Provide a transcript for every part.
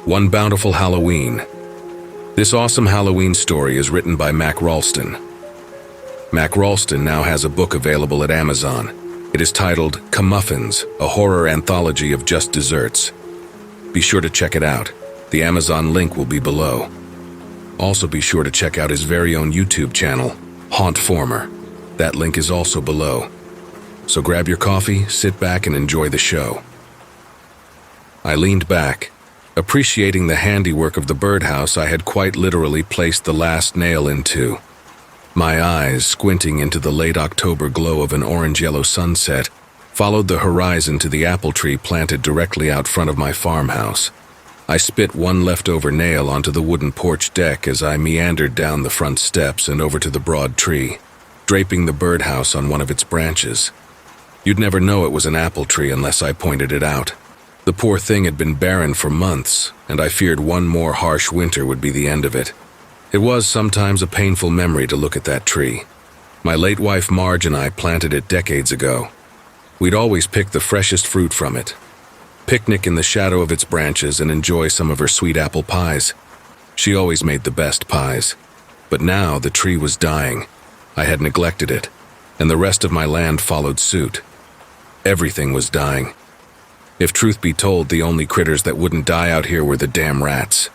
One Bountiful Halloween. This awesome Halloween story is written by MakRalston. MakRalston now has a book available at Amazon. It is titled Muffins, a horror anthology of just desserts. Be sure to check it out. The Amazon link will be below. Also be sure to check out his very own YouTube channel, Hauntformer. That link is also below. So grab your coffee, sit back, and enjoy the show. I leaned back, appreciating the handiwork of the birdhouse I had quite literally placed the last nail into. My eyes, squinting into the late October glow of an orange-yellow sunset, followed the horizon to the apple tree planted directly out front of my farmhouse. I spit one leftover nail onto the wooden porch deck as I meandered down the front steps and over to the broad tree, draping the birdhouse on one of its branches. You'd never know it was an apple tree unless I pointed it out. The poor thing had been barren for months, and I feared one more harsh winter would be the end of it. It was sometimes a painful memory to look at that tree. My late wife Marge and I planted it decades ago. We'd always pick the freshest fruit from it, picnic in the shadow of its branches, and enjoy some of her sweet apple pies. She always made the best pies. But now the tree was dying. I had neglected it, and the rest of my land followed suit. Everything was dying. If truth be told, the only critters that wouldn't die out here were the damn rats.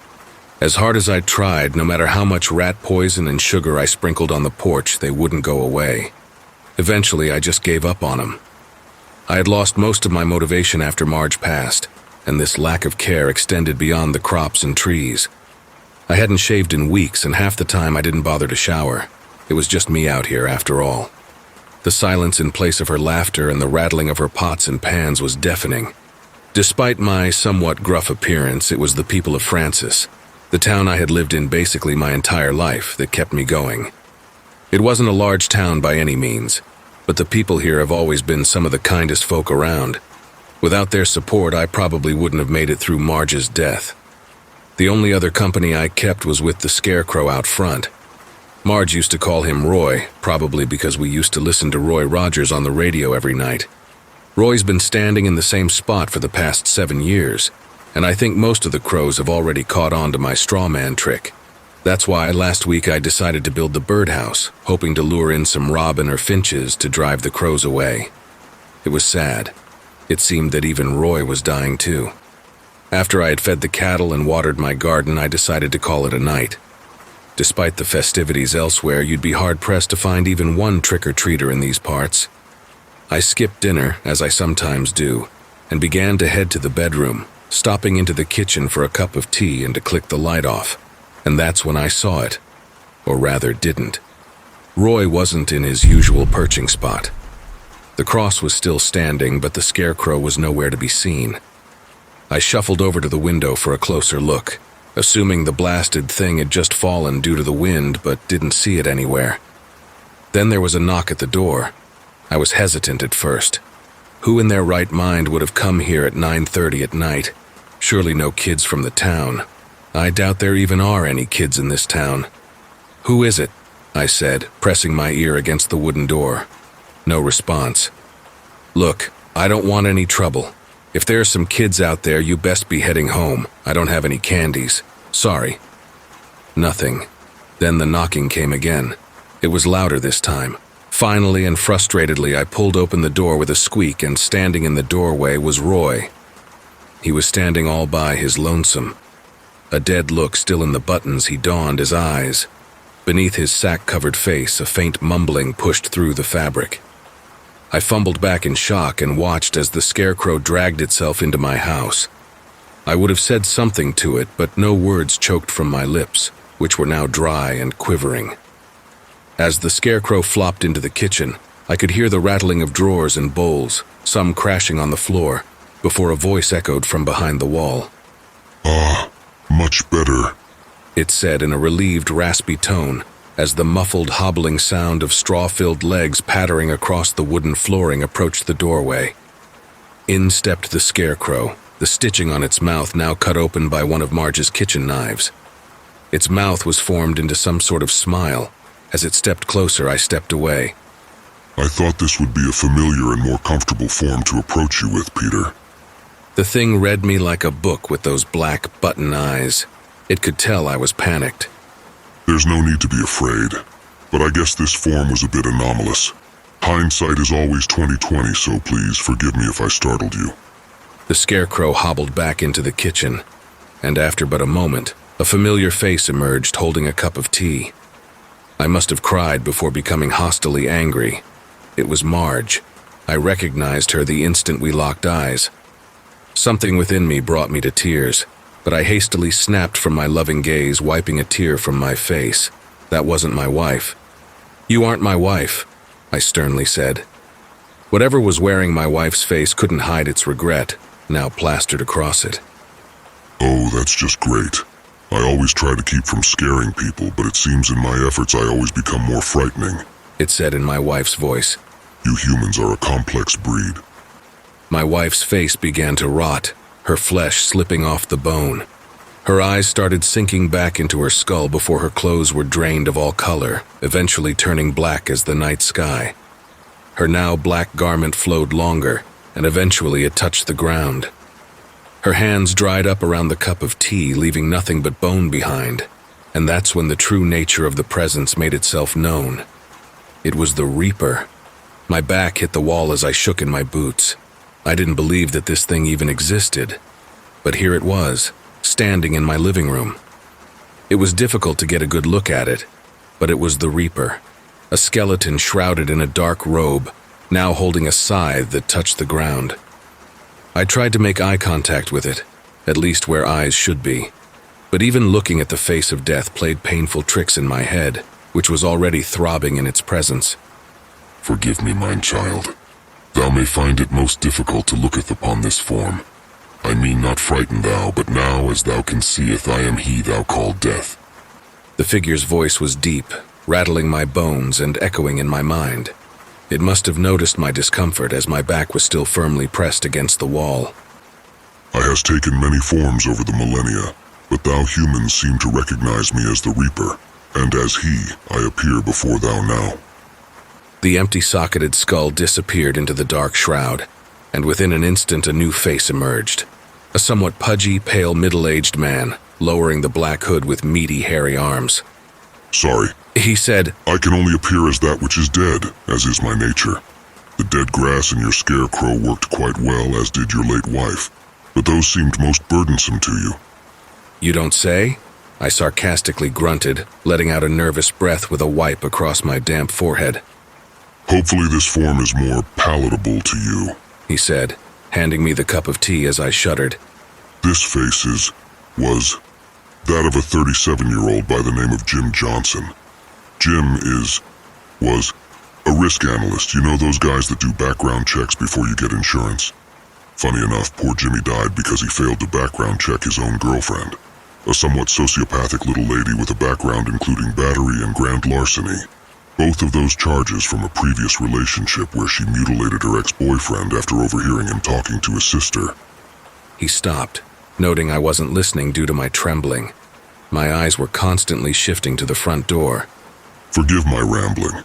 As hard as I tried, no matter how much rat poison and sugar I sprinkled on the porch, they wouldn't go away. Eventually, I just gave up on them. I had lost most of my motivation after Marge passed, and this lack of care extended beyond the crops and trees. I hadn't shaved in weeks, and half the time I didn't bother to shower. It was just me out here, after all. The silence in place of her laughter and the rattling of her pots and pans was deafening. Despite my somewhat gruff appearance, it was the people of Francis, the town I had lived in basically my entire life, that kept me going. It wasn't a large town by any means, but the people here have always been some of the kindest folk around. Without their support, I probably wouldn't have made it through Marge's death. The only other company I kept was with the scarecrow out front. Marge used to call him Roy, probably because we used to listen to Roy Rogers on the radio every night. Roy's been standing in the same spot for the past 7 years, and I think most of the crows have already caught on to my straw man trick. That's why last week I decided to build the birdhouse, hoping to lure in some robin or finches to drive the crows away. It was sad. It seemed that even Roy was dying too. After I had fed the cattle and watered my garden, I decided to call it a night. Despite the festivities elsewhere, you'd be hard-pressed to find even one trick-or-treater in these parts. I skipped dinner, as I sometimes do, and began to head to the bedroom, stopping into the kitchen for a cup of tea and to click the light off. And that's when I saw it. Or rather, didn't. Roy wasn't in his usual perching spot. The cross was still standing, but the scarecrow was nowhere to be seen. I shuffled over to the window for a closer look, assuming the blasted thing had just fallen due to the wind, but didn't see it anywhere. Then there was a knock at the door. I was hesitant at first. Who in their right mind would have come here at 9:30 at night? Surely no kids from the town. I doubt there even are any kids in this town. "Who is it?" I said, pressing my ear against the wooden door. No response. "Look, I don't want any trouble. If there are some kids out there, you best be heading home. I don't have any candies. Sorry." Nothing. Then the knocking came again. It was louder this time. Finally and frustratedly, I pulled open the door with a squeak, and standing in the doorway was Roy. He was standing all by his lonesome. A dead look still in the buttons he donned his eyes. Beneath his sack-covered face, a faint mumbling pushed through the fabric. I fumbled back in shock and watched as the scarecrow dragged itself into my house. I would have said something to it, but no words choked from my lips, which were now dry and quivering. As the scarecrow flopped into the kitchen, I could hear the rattling of drawers and bowls, some crashing on the floor, before a voice echoed from behind the wall. "Ah, much better," it said in a relieved, raspy tone, as the muffled, hobbling sound of straw-filled legs pattering across the wooden flooring approached the doorway. In stepped the scarecrow, the stitching on its mouth now cut open by one of Marge's kitchen knives. Its mouth was formed into some sort of smile. As it stepped closer, I stepped away. "I thought this would be a familiar and more comfortable form to approach you with, Peter." The thing read me like a book with those black button eyes. It could tell I was panicked. There's no need to be afraid, but I guess this form was a bit anomalous. Hindsight is always 20/20, so please forgive me if I startled you. The scarecrow hobbled back into the kitchen, and after but a moment, a familiar face emerged holding a cup of tea. I must have cried before becoming hostilely angry. It was Marge. I recognized her the instant we locked eyes. Something within me brought me to tears, but I hastily snapped from my loving gaze, wiping a tear from my face. That wasn't my wife. "You aren't my wife," I sternly said. Whatever was wearing my wife's face couldn't hide its regret, now plastered across it. Oh, that's just great. I always try to keep from scaring people, but it seems in my efforts I always become more frightening, it said in my wife's voice. You humans are a complex breed. My wife's face began to rot, her flesh slipping off the bone. Her eyes started sinking back into her skull before her clothes were drained of all color, eventually turning black as the night sky. Her now black garment flowed longer, and eventually it touched the ground. Her hands dried up around the cup of tea, leaving nothing but bone behind, and that's when the true nature of the presence made itself known. It was the Reaper. My back hit the wall as I shook in my boots. I didn't believe that this thing even existed, but here it was, standing in my living room. It was difficult to get a good look at it, but it was the Reaper, a skeleton shrouded in a dark robe, now holding a scythe that touched the ground. I tried to make eye contact with it, at least where eyes should be, but even looking at the face of death played painful tricks in my head, which was already throbbing in its presence. Forgive me, mine child. Thou may find it most difficult to looketh upon this form. I mean not frighten thou, but now as thou conceiveth I am he thou call death. The figure's voice was deep, rattling my bones and echoing in my mind. It must have noticed my discomfort as my back was still firmly pressed against the wall. I has taken many forms over the millennia, but thou humans seem to recognize me as the Reaper, and as he I appear before thou now. The empty-socketed skull disappeared into the dark shroud, and within an instant a new face emerged. A somewhat pudgy, pale, middle-aged man, lowering the black hood with meaty, hairy arms. Sorry, he said, I can only appear as that which is dead, as is my nature. The dead grass in your scarecrow worked quite well, as did your late wife, but those seemed most burdensome to you. You don't say? I sarcastically grunted, letting out a nervous breath with a wipe across my damp forehead. Hopefully this form is more palatable to you, he said, handing me the cup of tea as I shuddered. This face was that of a 37-year-old by the name of Jim Johnson. Jim was a risk analyst. You know those guys that do background checks before you get insurance? Funny enough, poor Jimmy died because he failed to background check his own girlfriend, a somewhat sociopathic little lady with a background including battery and grand larceny. Both of those charges from a previous relationship where she mutilated her ex-boyfriend after overhearing him talking to his sister. He stopped, noting I wasn't listening due to my trembling. My eyes were constantly shifting to the front door. Forgive my rambling.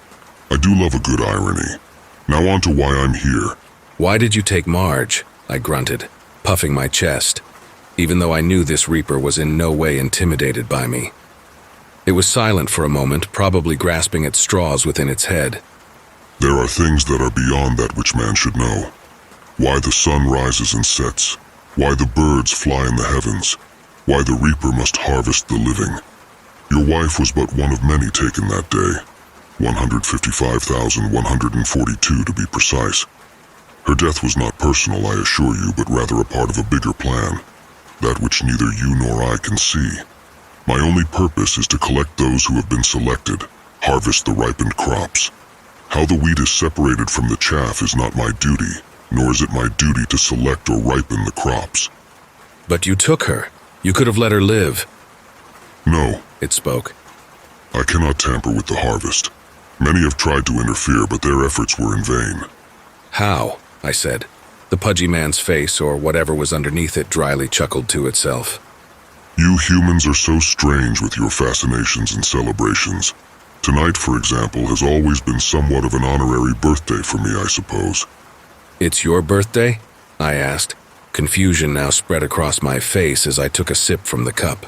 I do love a good irony. Now on to why I'm here. Why did you take Marge? I grunted, puffing my chest, even though I knew this Reaper was in no way intimidated by me. It was silent for a moment, probably grasping at straws within its head. There are things that are beyond that which man should know. Why the sun rises and sets. Why the birds fly in the heavens. Why the Reaper must harvest the living. Your wife was but one of many taken that day. 155,142 to be precise. Her death was not personal, I assure you, but rather a part of a bigger plan. That which neither you nor I can see. My only purpose is to collect those who have been selected, harvest the ripened crops. How the wheat is separated from the chaff is not my duty, nor is it my duty to select or ripen the crops. But you took her. You could have let her live. No, it spoke. I cannot tamper with the harvest. Many have tried to interfere, but their efforts were in vain. How? I said. The pudgy man's face, or whatever was underneath it, dryly chuckled to itself. You humans are so strange with your fascinations and celebrations. Tonight, for example, has always been somewhat of an honorary birthday for me, I suppose. It's your birthday? I asked, Confusion now spread across my face as I took a sip from the cup.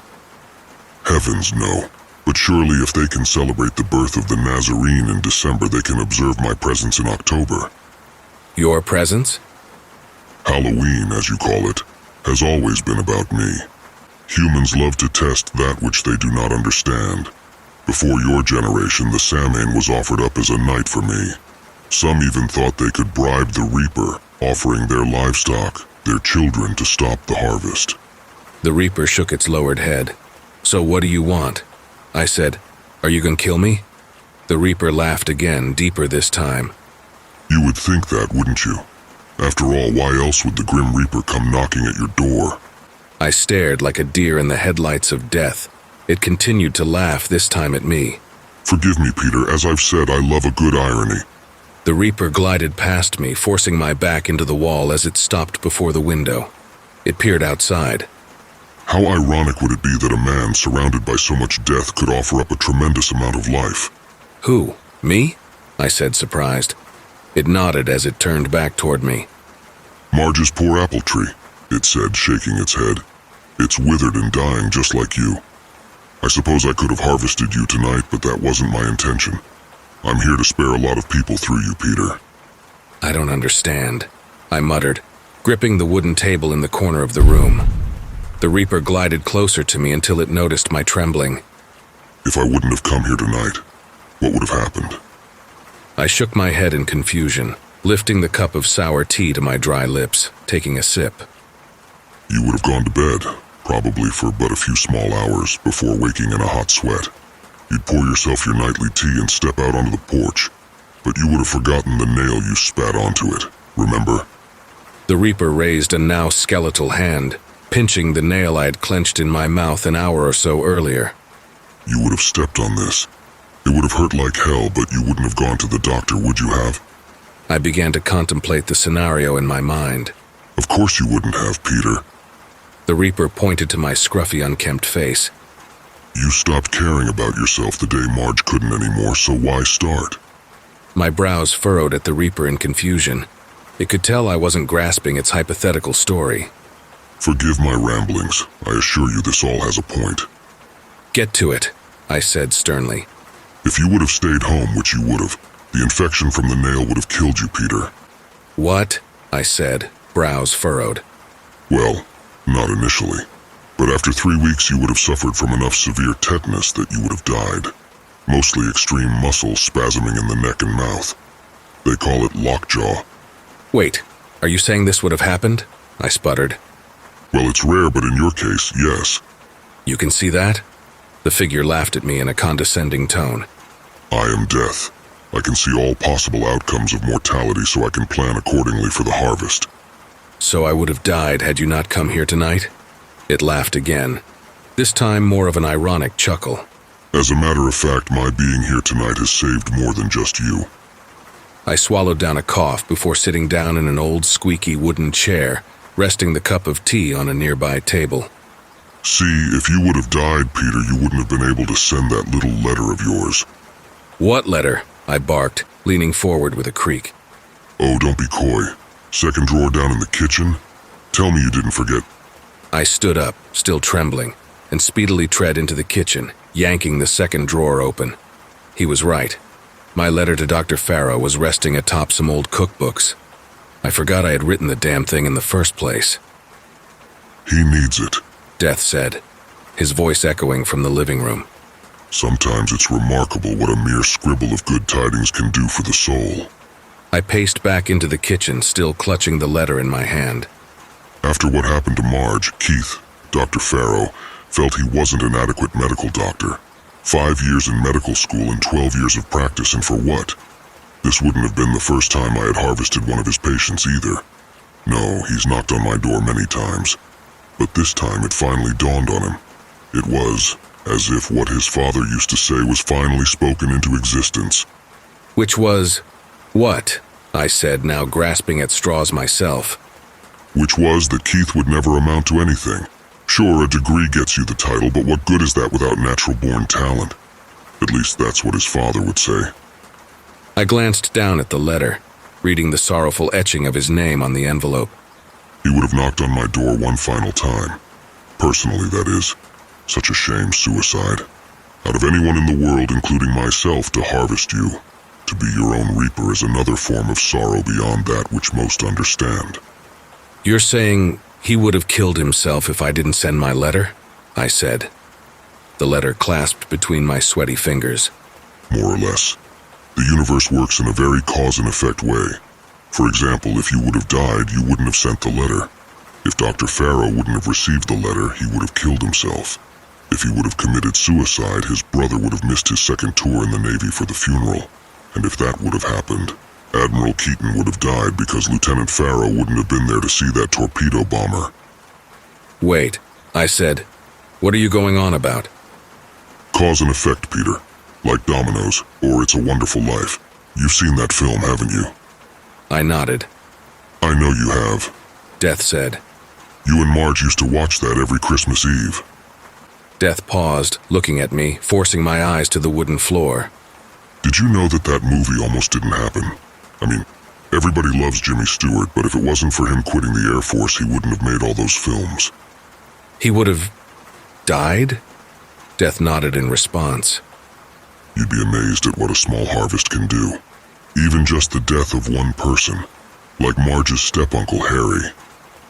Heavens, no. But surely if they can celebrate the birth of the Nazarene in December, they can observe my presence in October. Your presence? Halloween, as you call it, has always been about me. Humans love to test that which they do not understand. Before your generation, the Samhain was offered up as a night for me. Some even thought they could bribe the Reaper, offering their livestock, their children, to stop the harvest. The Reaper shook its lowered head. So what do you want? I said, are you gonna kill me? The Reaper laughed again, deeper this time. You would think that, wouldn't you? After all, why else would the Grim Reaper come knocking at your door? I stared like a deer in the headlights of death. It continued to laugh, this time at me. Forgive me, Peter. As I've said, I love a good irony. The Reaper glided past me, forcing my back into the wall as it stopped before the window. It peered outside. How ironic would it be that a man surrounded by so much death could offer up a tremendous amount of life? Who? Me? I said, surprised. It nodded as it turned back toward me. Marge's poor apple tree, it said, shaking its head. It's withered and dying just like you. I suppose I could have harvested you tonight, but that wasn't my intention. I'm here to spare a lot of people through you, Peter. I don't understand, I muttered, gripping the wooden table in the corner of the room. The Reaper glided closer to me until it noticed my trembling. If I wouldn't have come here tonight, what would have happened? I shook my head in confusion, lifting the cup of sour tea to my dry lips, taking a sip. You would have gone to bed, probably for but a few small hours, before waking in a hot sweat. You'd pour yourself your nightly tea and step out onto the porch, but you would have forgotten the nail you spat onto it, remember? The Reaper raised a now skeletal hand, pinching the nail I had clenched in my mouth an hour or so earlier. You would have stepped on this. It would have hurt like hell, but you wouldn't have gone to the doctor, would you have? I began to contemplate the scenario in my mind. Of course you wouldn't have, Peter. The Reaper pointed to my scruffy, unkempt face. You stopped caring about yourself the day Marge couldn't anymore, so why start? My brows furrowed at the Reaper in confusion. It could tell I wasn't grasping its hypothetical story. Forgive my ramblings. I assure you this all has a point. Get to it, I said sternly. If you would have stayed home, which you would have, the infection from the nail would have killed you, Peter. What? I said, brows furrowed. Well, not initially. But after 3 weeks you would have suffered from enough severe tetanus that you would have died. Mostly extreme muscle spasming in the neck and mouth. They call it lockjaw. Wait, are you saying this would have happened? I sputtered. Well, it's rare, but in your case, yes. You can see that? The figure laughed at me in a condescending tone. I am death. I can see all possible outcomes of mortality, so I can plan accordingly for the harvest. So I would have died had you not come here tonight? It laughed again, this time more of an ironic chuckle. As a matter of fact, my being here tonight has saved more than just you. I swallowed down a cough before sitting down in an old squeaky wooden chair, resting the cup of tea on a nearby table. See, if you would have died, Peter, you wouldn't have been able to send that little letter of yours. What letter? I barked, leaning forward with a creak. Oh, don't be coy. Second drawer down in the kitchen? Tell me you didn't forget. I stood up, still trembling, and speedily tread into the kitchen, yanking the second drawer open. He was right. My letter to Dr. Farrow was resting atop some old cookbooks. I forgot I had written the damn thing in the first place. He needs it, Death said, his voice echoing from the living room. Sometimes it's remarkable what a mere scribble of good tidings can do for the soul. I paced back into the kitchen, still clutching the letter in my hand. After what happened to Marge, Keith, Dr. Farrow, felt he wasn't an adequate medical doctor. 5 years in medical school and 12 years of practice, and for what? This wouldn't have been the first time I had harvested one of his patients either. No, he's knocked on my door many times. But this time it finally dawned on him. It was as if what his father used to say was finally spoken into existence. Which was, what? I said, now grasping at straws myself. Which was that Keith would never amount to anything. Sure, a degree gets you the title, but what good is that without natural-born talent? At least that's what his father would say. I glanced down at the letter, reading the sorrowful etching of his name on the envelope. He would have knocked on my door one final time. Personally, that is. Such a shame, suicide. Out of anyone in the world, including myself, to harvest you. To be your own reaper is another form of sorrow beyond that which most understand. You're saying he would have killed himself if I didn't send my letter? I said. The letter clasped between my sweaty fingers. More or less. The universe works in a very cause and effect way. For example, if you would have died, you wouldn't have sent the letter. If Dr. Farrow wouldn't have received the letter, he would have killed himself. If he would have committed suicide, his brother would have missed his second tour in the Navy for the funeral. And if that would have happened, Admiral Keaton would have died because Lieutenant Farrow wouldn't have been there to see that torpedo bomber. Wait, I said. What are you going on about? Cause and effect, Peter. Like dominoes, or It's a Wonderful Life. You've seen that film, haven't you? I nodded. I know you have. Death said. You and Marge used to watch that every Christmas Eve. Death paused, looking at me, forcing my eyes to the wooden floor. Did you know that movie almost didn't happen? I mean, everybody loves Jimmy Stewart, but if it wasn't for him quitting the Air Force, he wouldn't have made all those films. He would have died? Death nodded in response. You'd be amazed at what a small harvest can do. Even just the death of one person. Like Marge's step-uncle Harry.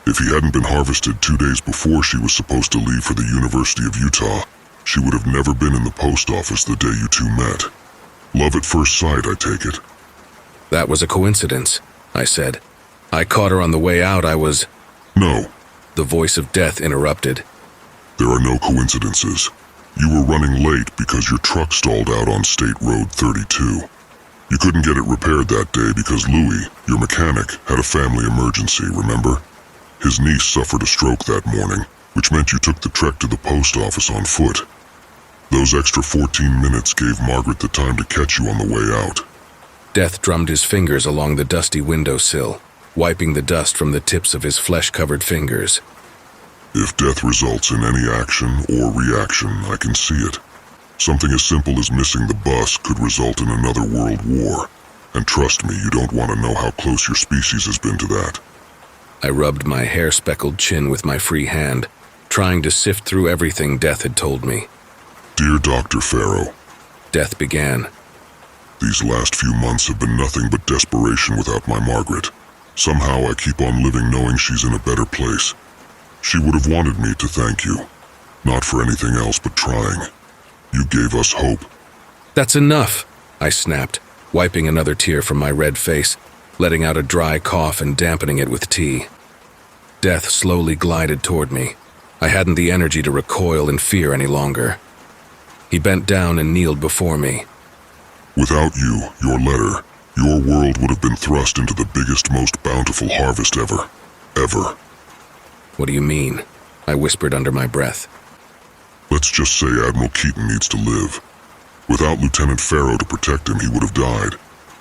If he hadn't been harvested 2 days before she was supposed to leave for the University of Utah, she would have never been in the post office the day you two met. Love at first sight, I take it. That was a coincidence, I said. I caught her on the way out. No. The voice of Death interrupted. There are no coincidences. You were running late because your truck stalled out on State Road 32. You couldn't get it repaired that day because Louis, your mechanic, had a family emergency, remember? His niece suffered a stroke that morning, which meant you took the trek to the post office on foot. Those extra 14 minutes gave Margaret the time to catch you on the way out. Death drummed his fingers along the dusty windowsill, wiping the dust from the tips of his flesh-covered fingers. If death results in any action or reaction, I can see it. Something as simple as missing the bus could result in another world war. And trust me, you don't want to know how close your species has been to that. I rubbed my hair-speckled chin with my free hand, trying to sift through everything Death had told me. Dear Dr. Farrow, Death began. These last few months have been nothing but desperation without my Margaret. Somehow I keep on living knowing she's in a better place. She would have wanted me to thank you. Not for anything else but trying. You gave us hope. That's enough, I snapped, wiping another tear from my red face, letting out a dry cough and dampening it with tea. Death slowly glided toward me. I hadn't the energy to recoil in fear any longer. He bent down and kneeled before me. Without you, your letter, your world would have been thrust into the biggest, most bountiful harvest ever. Ever. What do you mean? I whispered under my breath. Let's just say Admiral Keaton needs to live. Without Lieutenant Farrow to protect him, he would have died.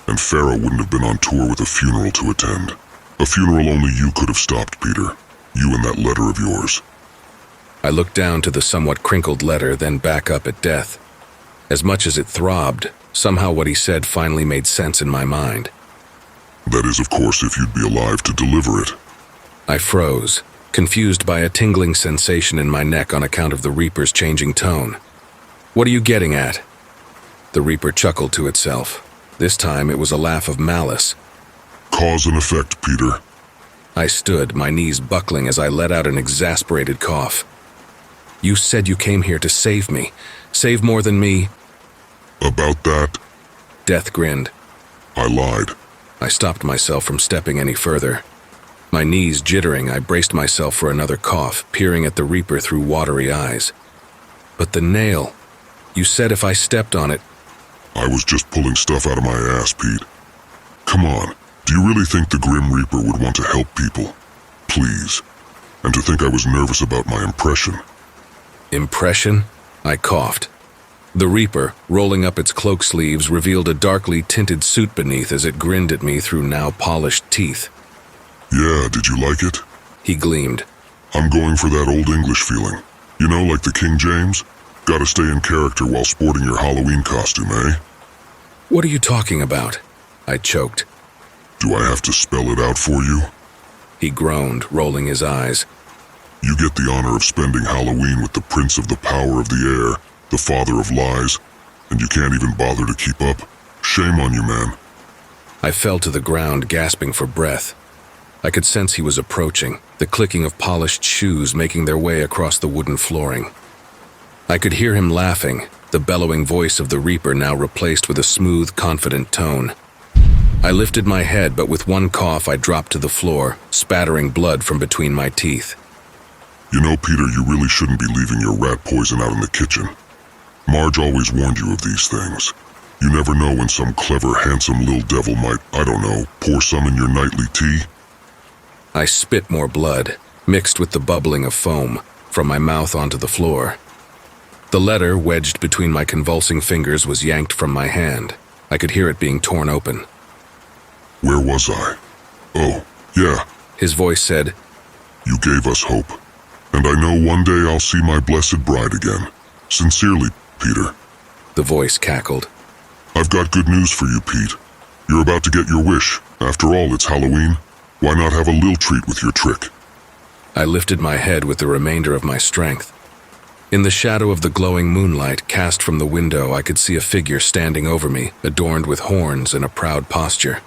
And Farrow wouldn't have been on tour with a funeral to attend. A funeral only you could have stopped, Peter. You and that letter of yours. I looked down to the somewhat crinkled letter, then back up at Death. As much as it throbbed, somehow what he said finally made sense in my mind. That is, of course, if you'd be alive to deliver it. I froze, confused by a tingling sensation in my neck on account of the Reaper's changing tone. What are you getting at? The Reaper chuckled to itself. This time it was a laugh of malice. Cause and effect, Peter. I stood, my knees buckling as I let out an exasperated cough. You said you came here to save me. Save more than me. About that? Death grinned. I lied. I stopped myself from stepping any further. My knees jittering, I braced myself for another cough, peering at the Reaper through watery eyes. But the nail. You said if I stepped on it. I was just pulling stuff out of my ass, Pete. Come on, do you really think the Grim Reaper would want to help people? Please. And to think I was nervous about my impression. Impression? I coughed. The Reaper, rolling up its cloak sleeves, revealed a darkly tinted suit beneath as it grinned at me through now polished teeth. Yeah, did you like it? He gleamed. I'm going for that old English feeling. You know, like the King James? Gotta stay in character while sporting your Halloween costume, eh? What are you talking about? I choked. Do I have to spell it out for you? he groaned, rolling his eyes. You get the honor of spending Halloween with the prince of the power of the air, the father of lies, and you can't even bother to keep up. Shame on you, man. I fell to the ground, gasping for breath. I could sense he was approaching, the clicking of polished shoes making their way across the wooden flooring. I could hear him laughing, the bellowing voice of the Reaper now replaced with a smooth, confident tone. I lifted my head, but with one cough I dropped to the floor, spattering blood from between my teeth. You know, Peter, you really shouldn't be leaving your rat poison out in the kitchen. Marge always warned you of these things. You never know when some clever, handsome little devil might, I don't know, pour some in your nightly tea. I spit more blood, mixed with the bubbling of foam, from my mouth onto the floor. The letter, wedged between my convulsing fingers, was yanked from my hand. I could hear it being torn open. Where was I? Oh, yeah. His voice said, You gave us hope. And I know one day I'll see my blessed bride again. Sincerely, Peter. The voice cackled. I've got good news for you, Pete. You're about to get your wish. After all, it's Halloween. Why not have a little treat with your trick? I lifted my head with the remainder of my strength. In the shadow of the glowing moonlight cast from the window, I could see a figure standing over me, adorned with horns and a proud posture.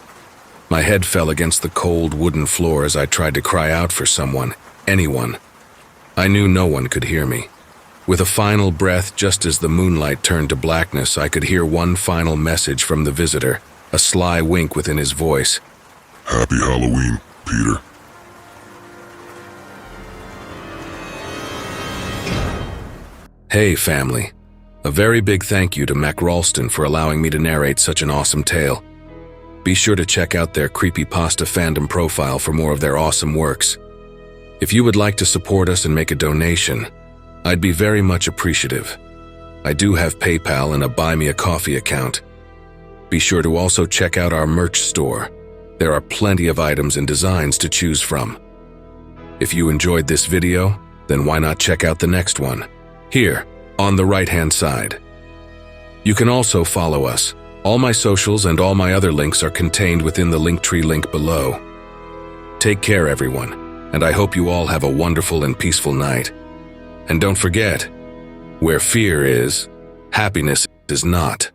My head fell against the cold wooden floor as I tried to cry out for someone, anyone. I knew no one could hear me. With a final breath, just as the moonlight turned to blackness, I could hear one final message from the visitor, a sly wink within his voice. Happy Halloween, Peter. Hey, family. A very big thank you to MakRalston for allowing me to narrate such an awesome tale. Be sure to check out their Creepypasta fandom profile for more of their awesome works. If you would like to support us and make a donation, I'd be very much appreciative. I do have PayPal and a Buy Me a Coffee account. Be sure to also check out our merch store. There are plenty of items and designs to choose from. If you enjoyed this video, then why not check out the next one, here, on the right-hand side. You can also follow us. All my socials and all my other links are contained within the Linktree link below. Take care, everyone, and I hope you all have a wonderful and peaceful night. And don't forget, where fear is, happiness is not.